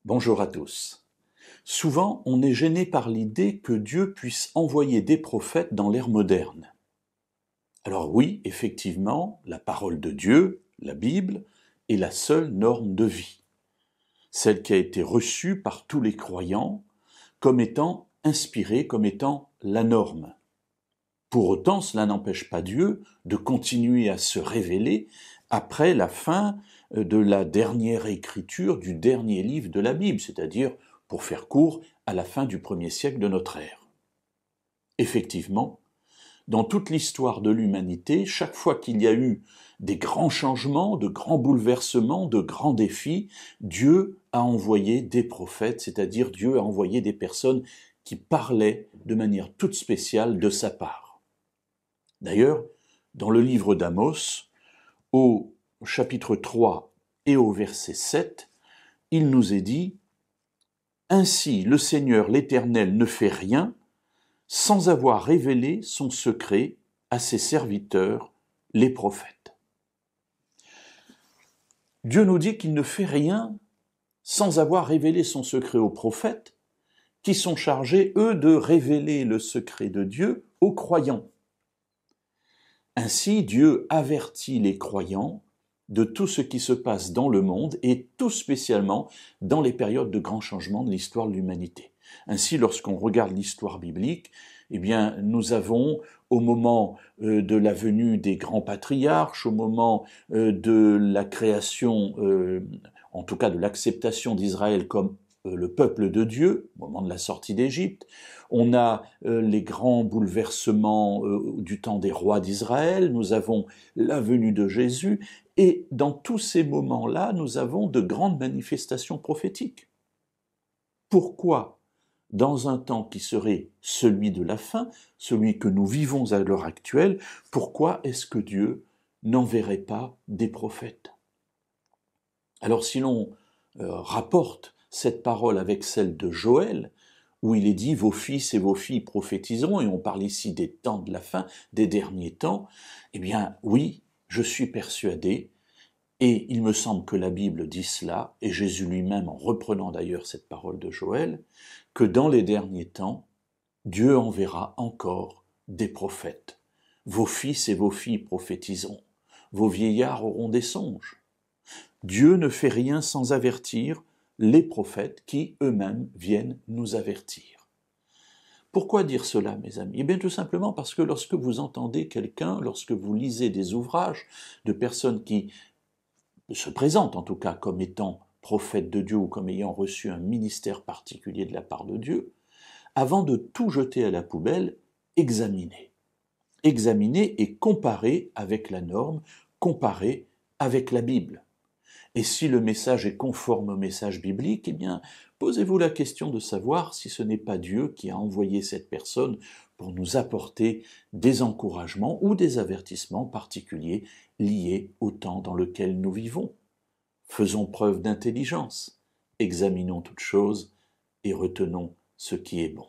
Bonjour à tous. Souvent, on est gêné par l'idée que Dieu puisse envoyer des prophètes dans l'ère moderne. Alors oui, effectivement, la parole de Dieu, la Bible, est la seule norme de vie, celle qui a été reçue par tous les croyants comme étant inspirée, comme étant la norme. Pour autant, cela n'empêche pas Dieu de continuer à se révéler après la fin de la dernière écriture du dernier livre de la Bible, c'est-à-dire, pour faire court, à la fin du 1er siècle de notre ère. Effectivement, dans toute l'histoire de l'humanité, chaque fois qu'il y a eu des grands changements, de grands bouleversements, de grands défis, Dieu a envoyé des prophètes, c'est-à-dire Dieu a envoyé des personnes qui parlaient de manière toute spéciale de sa part. D'ailleurs, dans le livre d'Amos, au chapitre 3 et au verset 7, il nous est dit « Ainsi le Seigneur l'Éternel ne fait rien sans avoir révélé son secret à ses serviteurs, les prophètes. » Dieu nous dit qu'il ne fait rien sans avoir révélé son secret aux prophètes, qui sont chargés, eux, de révéler le secret de Dieu aux croyants. Ainsi, Dieu avertit les croyants de tout ce qui se passe dans le monde et tout spécialement dans les périodes de grands changements de l'histoire de l'humanité. Ainsi, lorsqu'on regarde l'histoire biblique, eh bien, nous avons, au moment de la venue des grands patriarches, au moment de la création, en tout cas de l'acceptation d'Israël comme le peuple de Dieu, au moment de la sortie d'Égypte. On a les grands bouleversements du temps des rois d'Israël, nous avons la venue de Jésus, et dans tous ces moments-là, nous avons de grandes manifestations prophétiques. Pourquoi, dans un temps qui serait celui de la fin, celui que nous vivons à l'heure actuelle, pourquoi est-ce que Dieu n'enverrait pas des prophètes? Alors si l'on rapporte cette parole avec celle de Joël, où il est dit « Vos fils et vos filles prophétiseront », et on parle ici des temps de la fin, des derniers temps, eh bien oui, je suis persuadé, et il me semble que la Bible dit cela, et Jésus lui-même, en reprenant d'ailleurs cette parole de Joël, que dans les derniers temps, Dieu enverra encore des prophètes. Vos fils et vos filles prophétiseront, vos vieillards auront des songes. Dieu ne fait rien sans avertir les prophètes qui eux-mêmes viennent nous avertir. Pourquoi dire cela, mes amis? Eh bien, tout simplement parce que lorsque vous entendez quelqu'un, lorsque vous lisez des ouvrages de personnes qui se présentent en tout cas comme étant prophètes de Dieu ou comme ayant reçu un ministère particulier de la part de Dieu, avant de tout jeter à la poubelle, examinez. Examinez et comparez avec la norme, comparez avec la Bible. Et si le message est conforme au message biblique, eh bien, posez-vous la question de savoir si ce n'est pas Dieu qui a envoyé cette personne pour nous apporter des encouragements ou des avertissements particuliers liés au temps dans lequel nous vivons. Faisons preuve d'intelligence, examinons toutes choses et retenons ce qui est bon.